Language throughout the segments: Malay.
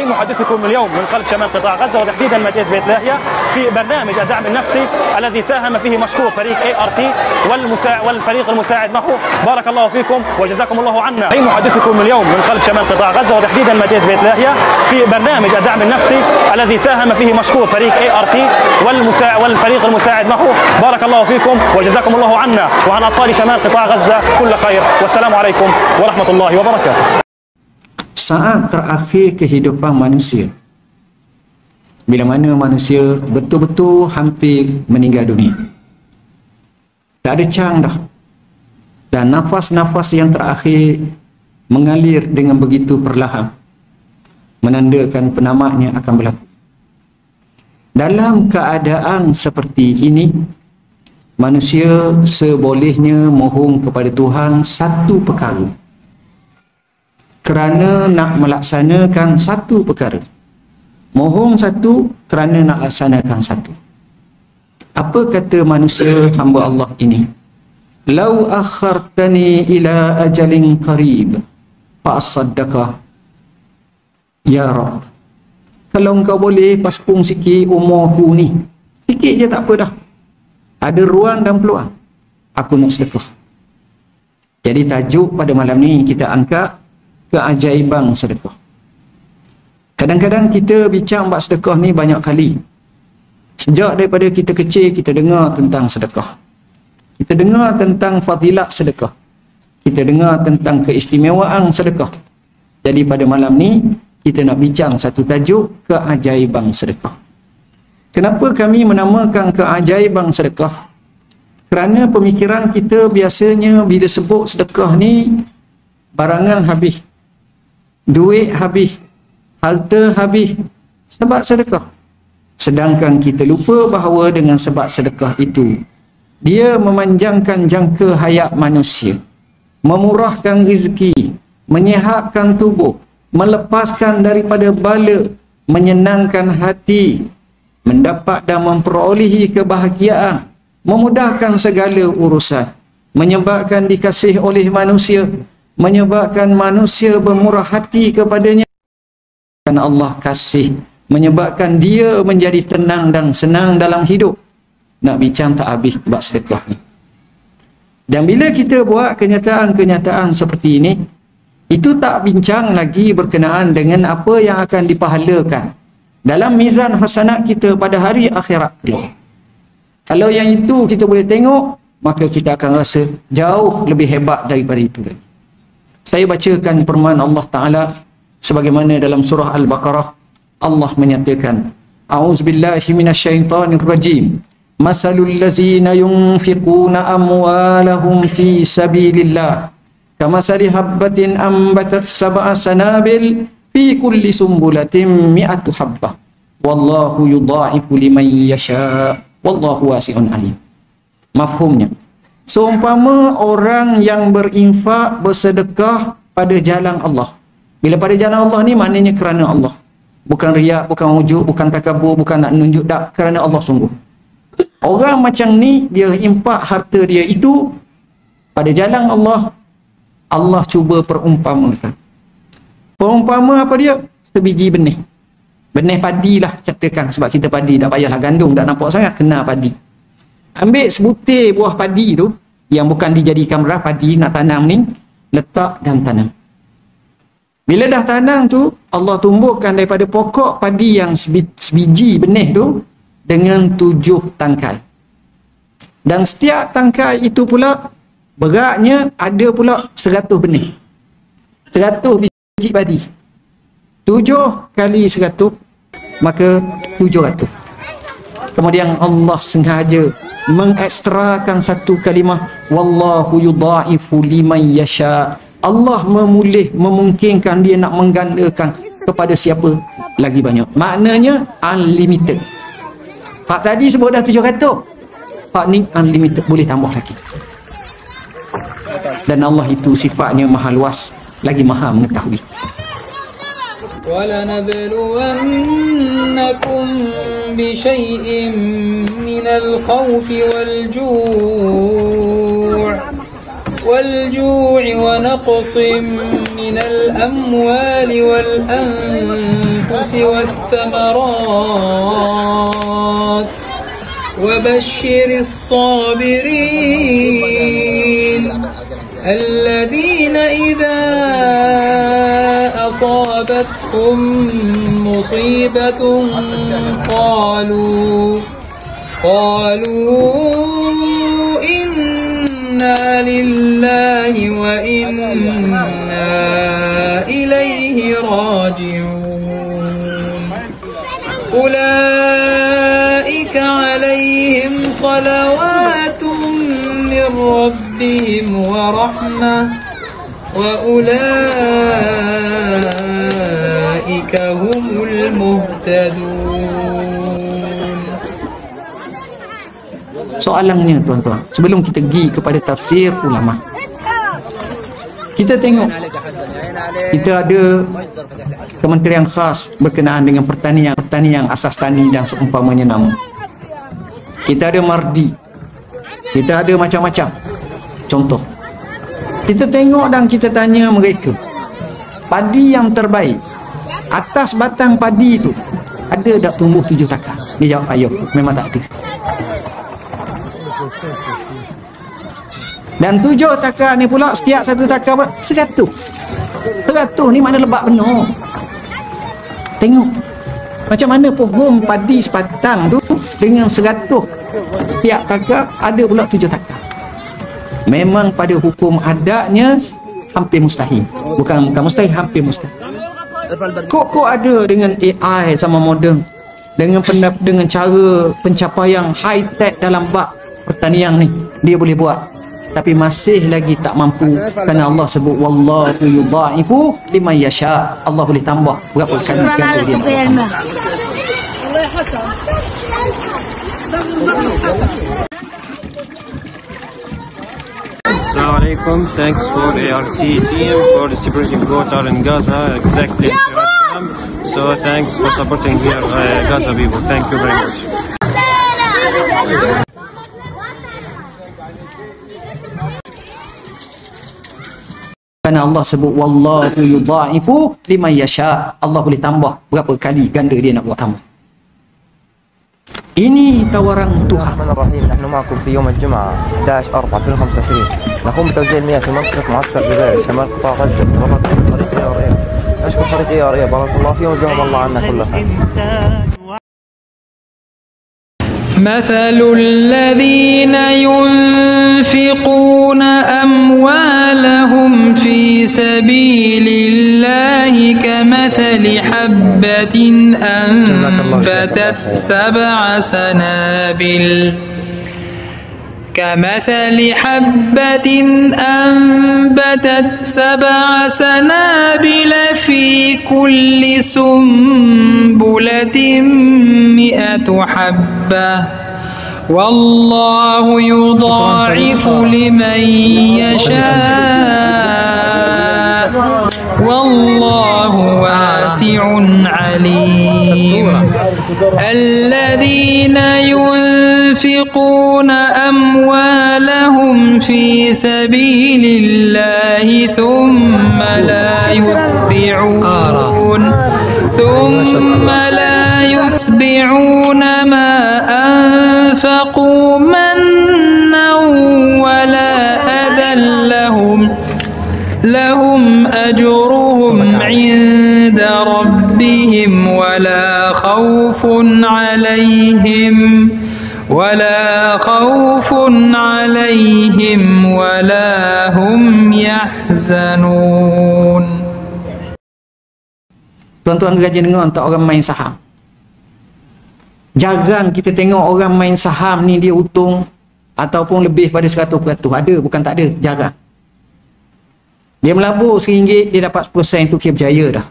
أعيد محدثكم اليوم من قلب شمال قطاع غزة وتحديدا مدينة بيت لاهيا في برنامج الدعم النفسي الذي ساهم فيه مشكور فريق ART والفريق المساعد معه. بارك الله فيكم وجزاكم الله عنا. أعيد محدثكم اليوم من قلب شمال قطاع غزة وتحديدا مدينة بيت لاهيا في برنامج الدعم النفسي الذي ساهم فيه مشكور فريق ART والفريق المساعد معه. بارك الله فيكم وجزاكم الله عنا وعن أطفال شمال قطاع غزة كل خير والسلام عليكم ورحمة الله وبركاته. Saat terakhir kehidupan manusia, bila mana manusia betul-betul hampir meninggal dunia, tak ada cang dah, dan nafas-nafas yang terakhir mengalir dengan begitu perlahan, menandakan penamatnya akan berlaku. Dalam keadaan seperti ini, manusia sebolehnya mohon kepada Tuhan satu perkara, kerana nak melaksanakan satu perkara. Mohon satu kerana nak laksanakan satu. Apa kata manusia hamba Allah ini? Lau akhartani ila ajalin qarib fa asaddaqa ya Rabb. Kalau engkau boleh paspung sikit umurku ni, sikit je tak apa dah, ada ruang dan peluang, aku nak sedekah. Jadi tajuk pada malam ni kita angkat keajaiban sedekah. Kadang-kadang kita bincang bab sedekah ni banyak kali. Sejak daripada kita kecil kita dengar tentang sedekah. Kita dengar tentang fadilat sedekah. Kita dengar tentang keistimewaan sedekah. Jadi pada malam ni kita nak bincang satu tajuk, keajaiban sedekah. Kenapa kami menamakan keajaiban sedekah? Kerana pemikiran kita biasanya bila sebut sedekah ni, barangan habis, duit habis, harta habis sebab sedekah. Sedangkan kita lupa bahawa dengan sebab sedekah itu, dia memanjangkan jangka hayat manusia, memurahkan rezeki, menyihatkan tubuh, melepaskan daripada bala, menyenangkan hati, mendapat dan memperolehi kebahagiaan, memudahkan segala urusan, menyebabkan dikasihi oleh manusia, menyebabkan manusia bermurah hati kepadanya, dan Allah kasih, menyebabkan dia menjadi tenang dan senang dalam hidup. Nak bincang tak habis bab sedekah ni. Dan bila kita buat kenyataan-kenyataan seperti ini, itu tak bincang lagi berkenaan dengan apa yang akan dipahalakan dalam mizan hasanat kita pada hari akhirat. Kalau yang itu kita boleh tengok, maka kita akan rasa jauh lebih hebat daripada itu lagi. Saya bacakan firman Allah Ta'ala sebagaimana dalam surah Al-Baqarah. Allah menyatakan, A'udzubillahi minasyaitanirrajim. Masalul ladzina yunfiquna amwalahum fi sabilillah kamasali habbatin ambatat sab'a sanabil fi kulli sumbulatin mi'atu habbah wallahu yudha'ifu liman yasha wallahu wasi'un alim. Mafhumnya, seumpama orang yang berinfak, bersedekah pada jalan Allah. Bila pada jalan Allah ni maknanya kerana Allah, bukan riak, bukan wujud, bukan takabur, bukan nak menunjuk, tak, kerana Allah sungguh. Orang macam ni, dia infak harta dia itu pada jalan Allah. Allah cuba perumpamakan. Perumpama apa dia? Sebiji benih. Benih padi lah katakan, sebab kita padi tak payahlah gandum, tak nampak sangat, kena padi. Ambil sebutir buah padi tu yang bukan dijadikan beras, padi nak tanam ni, letak dan tanam. Bila dah tanam tu, Allah tumbuhkan daripada pokok padi yang sebiji benih tu dengan 7 tangkai. Dan setiap tangkai itu pula beratnya ada pula 100 benih. 100 biji padi. 7 kali 100 maka 700. Kemudian Allah sengaja mengekstrakan satu kalimah, wallahu yudha'ifu liman yasha. Allah memungkinkan dia nak menggandakan kepada siapa lagi banyak. Maknanya unlimited. Hak tadi sebut dah 700. Hak ni unlimited, boleh tambah lagi. Dan Allah itu sifatnya maha luas, lagi maha mengetahui. وَلَنَبْلُوَنَّكُمْ بِشَيْءٍ مِّنَ الْخَوْفِ وَالْجُوعِ والجوع ونقص من الأموال والأنفس والثمرات وبشر الصابرين الذين إذا أصابتهم مصيبة قالوا إنا لله وإنا إليه راجعون أولئك عليهم صلوات من ربهم ورحمة وأولئك هم المهتدون. Soalannya tuan-tuan, sebelum kita pergi kepada tafsir ulama, kita tengok kita ada kementerian khas berkenaan dengan pertanian asas tani dan seumpamanya nama. Kita ada Mardi, kita ada macam-macam contoh. Kita tengok dan kita tanya mereka, padi yang terbaik atas batang padi itu ada tak tumbuh 7 takar? Dia jawab, ayo, memang tak ada. Dan 7 takar ni pula, setiap satu takar 100 ni mana lebat benar. Tengok macam mana pohon padi sebatang tu dengan 100 setiap takar ada pula 7 takar. Memang pada hukum adatnya hampir mustahil. Bukan mustahil, hampir mustahil. Kok ada dengan AI sama moden, dengan cara pencapaian high tech dalam bab pertanian ni, dia boleh buat, tapi masih lagi tak mampu, kerana Allah sebut wallahu yudha'ifu liman yasha. Allah boleh tambah berapa kali ganda dia. Assalamu alaikum. Thanks for ART team for distributing water in Gaza, exactly as you asked them. So thanks for supporting here Gaza people. Thank you very much. Kerana Allah sebut wallahu yudha'ifu liman yasha. Allah boleh tambah berapa kali ganda dia nak buat tambah. Ini tawaran Tuhan. Bismillahirrahmanirrahim. نحن معكم في يوم الجمعة 11/4/2025 نقوم بتوزيع المياه في منطقة معسكر جبال شمال قطاع غزة بمناطق فريق ARA. نشكر فريق ARA بارك الله فيهم وجزاهم الله عنا كل خير. مثل الذين ينفقون أموالهم في سبيل الله كمثل حبة أنبتت 7 سنابل في كل سنبلة 100 حبة والله يضاعف لمن يشاء والله واسع عليم. الذين ينفقون أموالهم في سبيل الله ثم لا يتبعون ما أنفقوا منا ولا أذى لهم أجرهم عند ربهم ولا خوف عليهم ولا هم يحزنون. Tuan-tuan rajin dengar tak orang main saham. Jarang kita tengok orang main saham ni dia untung ataupun lebih pada 100%. Ada, bukan tak ada, jarang. Dia melabur RM1, dia dapat 10% tu kira berjaya dah.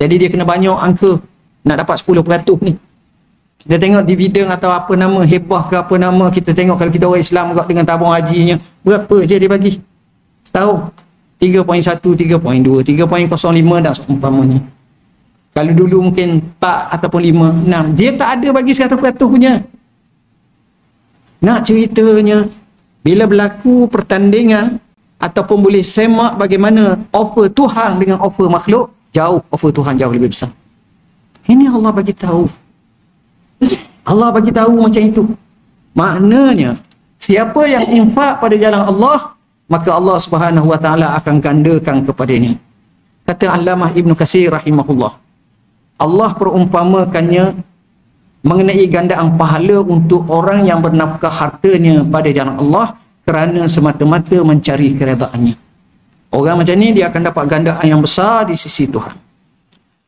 Jadi dia kena banyak angka nak dapat 10% ni. Kita tengok dividen atau apa nama, hebah ke apa nama, kita tengok kalau kita orang Islam juga dengan tabung hajinya, berapa je dia bagi setahun? 3.1, 3.2, 3.05 dan seumpamanya. Kalau dulu mungkin 4 ataupun 5, 6. Dia tak ada bagi 100% punya. Nak ceritanya, bila berlaku pertandingan, ataupun boleh semak bagaimana offer Tuhan dengan offer makhluk, jauh offer Tuhan jauh lebih besar. Ini Allah bagi tahu. Allah bagi tahu macam itu. Maknanya siapa yang infak pada jalan Allah, maka Allah Subhanahu wa taala akan gandakan kepadanya. Kata Allamah Ibn Katsir rahimahullah, Allah perumpamakannya mengenai gandaan pahala untuk orang yang bernafkah hartanya pada jalan Allah kerana semata-mata mencari keredaannya. Orang macam ni dia akan dapat gandaan yang besar di sisi Tuhan.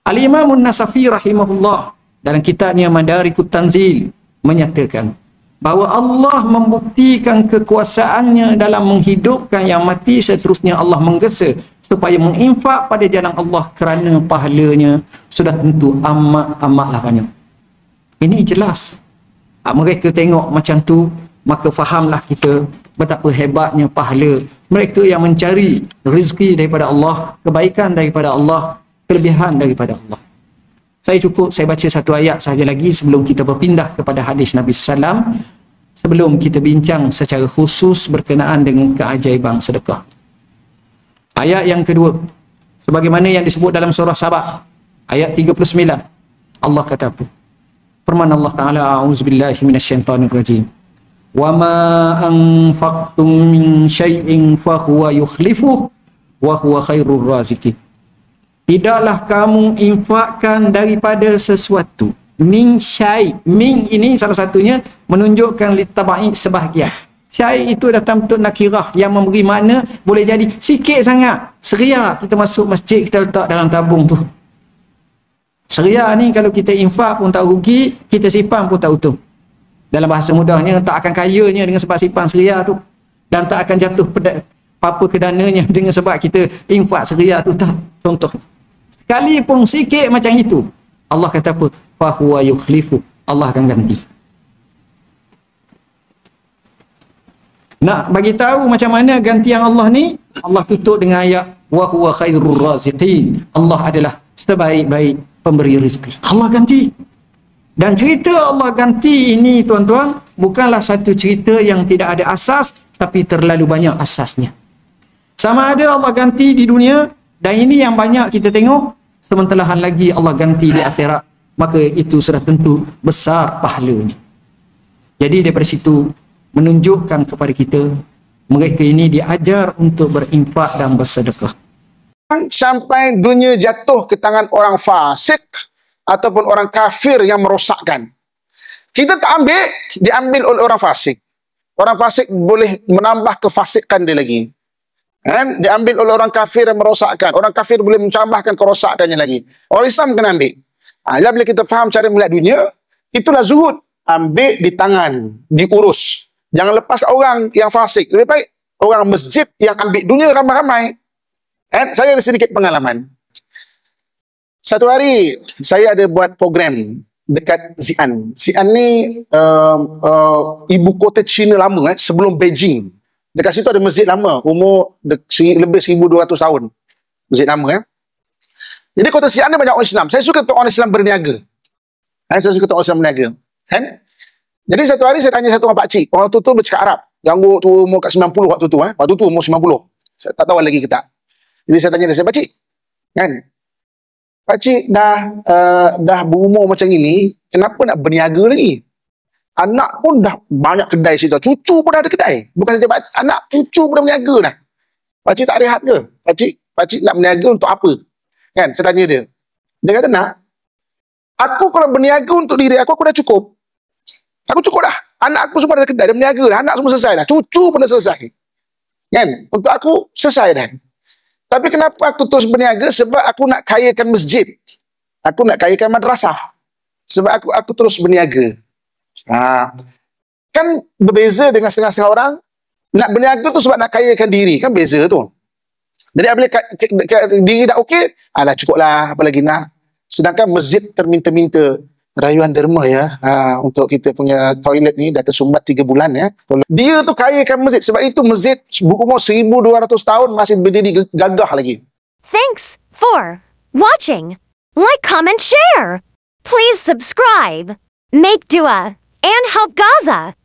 Al-Imam An-Nasafi rahimahullah dalam kitabnya Madarikut Tanzil menyatakan bahawa Allah membuktikan kekuasaannya dalam menghidupkan yang mati, seterusnya Allah menggesa supaya menginfak pada jalan Allah kerana pahalanya sudah tentu amat-amatlah banyak. Ini jelas. Mereka tengok macam tu, maka fahamlah kita betapa hebatnya pahala mereka yang mencari rezeki daripada Allah, kebaikan daripada Allah, kelebihan daripada Allah. Saya baca satu ayat sahaja lagi sebelum kita berpindah kepada hadis Nabi SAW, sebelum kita bincang secara khusus berkenaan dengan keajaiban sedekah. Ayat yang kedua, sebagaimana yang disebut dalam surah Sabah, ayat 39. Allah kata apa? Firman Allah Ta'ala, a'udzubillahi minasyaitanirrajim. Wa ma anfaqtum min syai'in fahuwa yukhlifuh wa huwa khairur raziqin. Tidaklah kamu infakkan daripada sesuatu. Min syai'. Min ini salah satunya menunjukkan litabai sebahagian. Syai' itu datang bentuk nakirah yang memberi makna boleh jadi sikit sangat. Seria kita masuk masjid, kita letak dalam tabung tu. Seria ni kalau kita infak pun tak rugi, kita simpan pun tak utuh. Dalam bahasa mudahnya, tak akan kayanya dengan sebab simpan seria tu. Dan tak akan jatuh apa kedananya dengan sebab kita infak seria tu, tak. Contoh. Sekalipun sikit macam itu, Allah kata apa? Fahuwa yukhlifu. Allah akan ganti. Nak bagi tahu macam mana gantian Allah ni, Allah tutup dengan ayat wa huwa khairur raziqin. Allah adalah sebaik-baik pemberi rezeki. Allah ganti. Dan cerita Allah ganti ini, tuan-tuan, bukanlah satu cerita yang tidak ada asas, tapi terlalu banyak asasnya. Sama ada Allah ganti di dunia, dan ini yang banyak kita tengok, sementara lagi Allah ganti di akhirat, maka itu sudah tentu besar pahalanya. Jadi daripada situ menunjukkan kepada kita, mereka ini diajar untuk berinfak dan bersedekah. Sampai dunia jatuh ke tangan orang fasik ataupun orang kafir yang merosakkan. Kita tak ambil, diambil oleh orang fasik. Orang fasik boleh menambah kefasikan dia lagi. Kan? Diambil oleh orang kafir yang merosakkan. Orang kafir boleh menambahkan kerosakannya lagi. Orang Islam kena ambil. Bila kita faham cara melihat dunia, itulah zuhud. Ambil di tangan, diurus. Jangan lepas orang yang fasik. Lebih baik orang masjid yang ambil dunia ramai-ramai. Saya ada sedikit pengalaman. Satu hari saya ada buat program dekat Xi'an. Xi'an ni ibu kota China lama, sebelum Beijing. Dekat situ ada masjid lama, umur lebih 1,200 tahun. Masjid lama. Jadi kota Xi'an ni banyak orang Islam. Saya suka tengok orang Islam berniaga. Saya suka tengok orang Islam berniaga. Jadi satu hari saya tanya satu orang pakcik. Orang tu bercakap Arab. Yang tu umur kat 90 waktu tu. Waktu tu umur 90. Saya tak tahu lagi ke tak. Jadi saya tanya dia, saya pakcik. Pakcik dah berumur macam ini, kenapa nak berniaga lagi? Anak pun dah banyak kedai situ. Cucu pun dah ada kedai. Bukan saja anak, cucu pun dah berniaga dah. Pakcik tak rehat ke? Pakcik nak berniaga untuk apa? Saya tanya dia. Dia kata nak. Aku kalau berniaga untuk diri aku dah cukup. Aku cukup dah. Anak aku semua dah ada kedai, dah berniaga dah. Anak semua selesai dah. Cucu pun dah selesai. Untuk aku selesai dah. Tapi kenapa aku terus berniaga? Sebab aku nak kayakan masjid. Aku nak kayakan madrasah. Sebab aku terus berniaga. Kan berbeza dengan setengah-setengah orang. Nak berniaga tu sebab nak kayakan diri. Kan beza tu. Jadi apabila diri dah okey, dah cukup lah, apa lagi nak. Sedangkan masjid terminta-minta rayuan derma ya, untuk kita punya toilet ni dah tersumbat 3 bulan ya. Dia tu kayakan masjid. Sebab itu masjid berumur 1,200 tahun masih berdiri gagah lagi. Thanks for watching. Like, comment, share. Please subscribe. Make dua and help Gaza.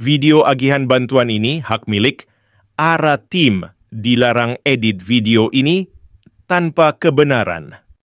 Video agihan bantuan ini hak milik ARA Team dilarang edit video ini tanpa kebenaran.